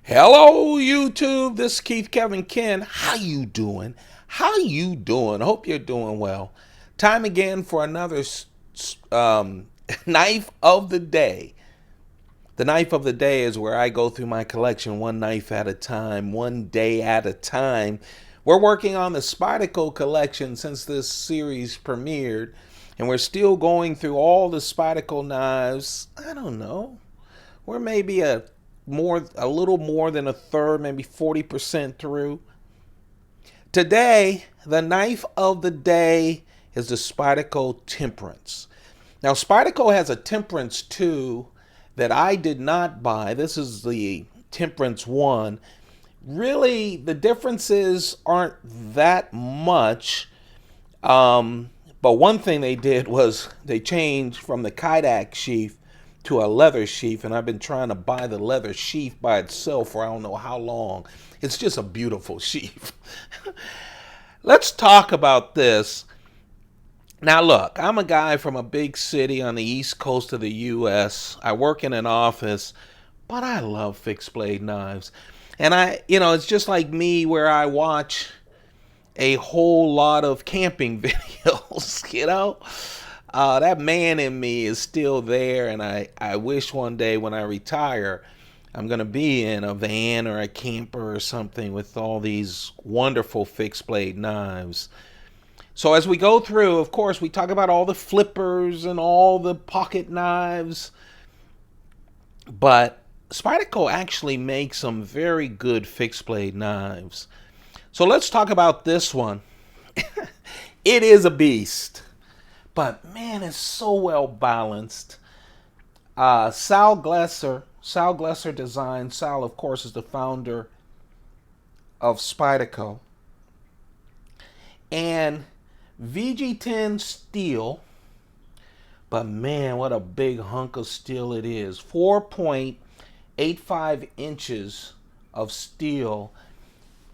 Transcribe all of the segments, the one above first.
Hello, YouTube. This is Keith Kevin Ken. How you doing? How you doing? Hope you're doing well. Time again for another knife of the day. The knife of the day is where I go through my collection one knife at a time, one day at a time. We're working on the Spyderco collection since this series premiered, and we're still going through all the Spyderco knives. I don't know. We're maybe a little more than a third, maybe 40% through. Today, the knife of the day is the Spyderco Temperance. Now, Spyderco has a Temperance 2 that I did not buy. This is the Temperance 1. Really, the differences aren't that much. But one thing they did was they changed from the Kydex sheath to a leather sheath, and I've been trying to buy the leather sheath by itself for I don't know how long. It's just a beautiful sheath. Let's talk about this. Now, look, I'm a guy from a big city on the east coast of the U.S. I work in an office, but I love fixed blade knives. And it's just like me where I watch a whole lot of camping videos. That man in me is still there, and I wish one day when I retire, I'm going to be in a van or a camper or something with all these wonderful fixed blade knives. So as we go through, of course, we talk about all the flippers and all the pocket knives, but Spyderco actually makes some very good fixed blade knives. So let's talk about this one. It is a beast, but man, it's so well balanced. Sal Glesser Design. Sal, of course, is the founder of Spyderco. And VG10 steel, but man, what a big hunk of steel it is. 4.85 inches of steel.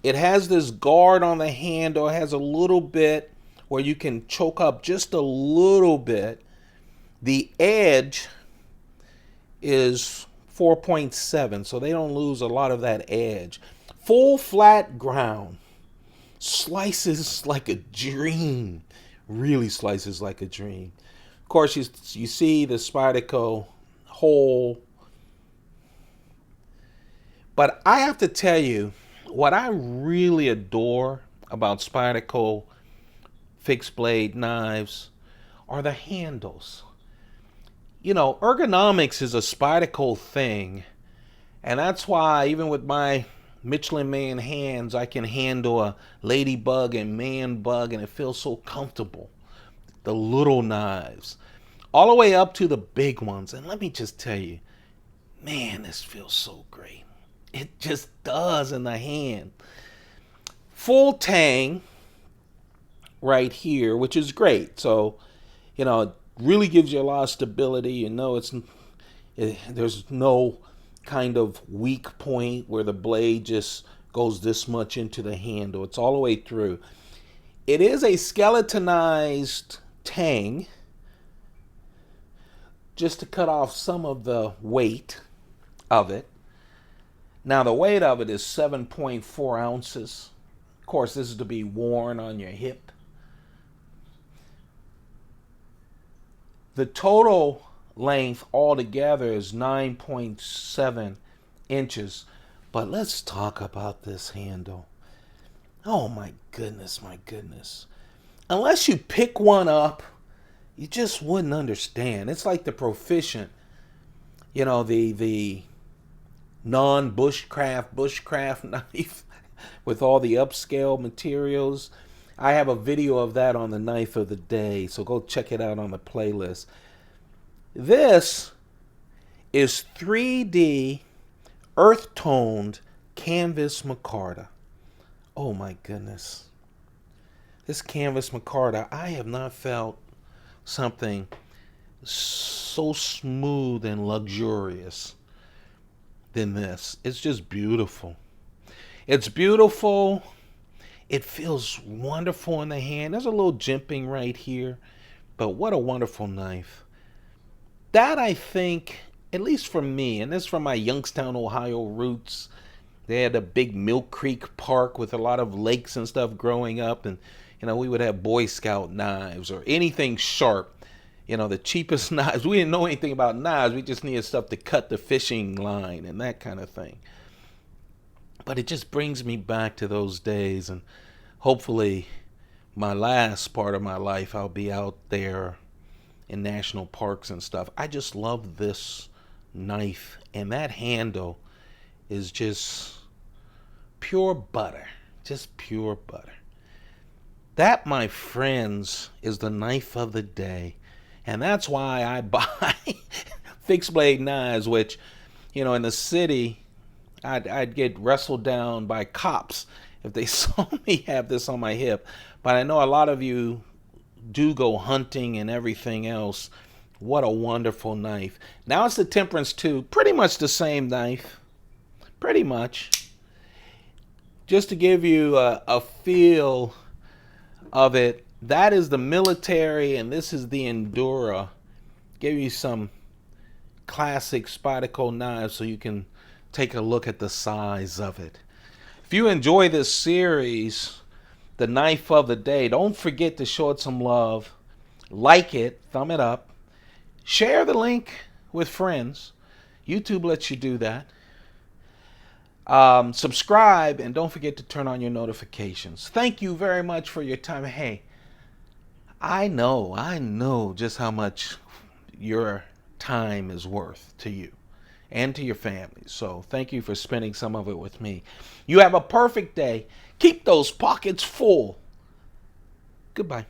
It has this guard on the handle. It has a little bit where you can choke up just a little bit. The edge is 4.7, so they don't lose a lot of that edge. Full flat ground. Slices like a dream. Really slices like a dream. Of course, you see the Spyderco hole. But I have to tell you, what I really adore about Spyderco fixed blade knives are the handles. Ergonomics is a Spyderco thing, and that's why even with my Michelin Man hands, I can handle a ladybug and man bug, and it feels so comfortable. The little knives, all the way up to the big ones, and let me just tell you, man, this feels so great. It just does in the hand. Full tang right here, which is great. So, it really gives you a lot of stability. There's no kind of weak point where the blade just goes this much into the handle. It's all the way through. It is a skeletonized tang, just to cut off some of the weight of it. Now, the weight of it is 7.4 ounces. Of course, this is to be worn on your hip. The total length altogether is 9.7 inches. But let's talk about this handle. Oh my goodness, my goodness. Unless you pick one up, you just wouldn't understand. It's like the Proficient, the non-bushcraft knife with all the upscale materials. I have a video of that on the knife of the day, so go check it out on the playlist. This is 3D earth-toned canvas micarta. Oh my goodness. This canvas micarta, I have not felt something so smooth and luxurious than this. It's just beautiful. It's beautiful. It feels wonderful in the hand. There's a little jimping right here, but what a wonderful knife. That, I think, at least for me, and this is from my Youngstown, Ohio roots, They had a big Mill Creek park with a lot of lakes and stuff growing up, and we would have Boy Scout knives or anything sharp. The cheapest knives. We didn't know anything about knives. We just needed stuff to cut the fishing line and that kind of thing. But it just brings me back to those days, and hopefully my last part of my life I'll be out there in national parks and stuff. I just love this knife, and that handle is just pure butter. Just pure butter. That, my friends, is the knife of the day. And that's why I buy fixed blade knives, which, in the city, I'd get wrestled down by cops if they saw me have this on my hip. But I know a lot of you do go hunting and everything else. What a wonderful knife. Now it's the Temperance 2. Pretty much the same knife. Pretty much. Just to give you a feel of it, that is the military and this is the Endura. Give you some classic Spyderco knives so you can take a look at the size of it. If you enjoy this series, the knife of the day, don't forget to show it some love. Like it, thumb it up. Share the link with friends. YouTube lets you do that. Subscribe, and don't forget to turn on your notifications. Thank you very much for your time. Hey, I know just how much your time is worth to you and to your family. So thank you for spending some of it with me. You have a perfect day. Keep those pockets full. Goodbye.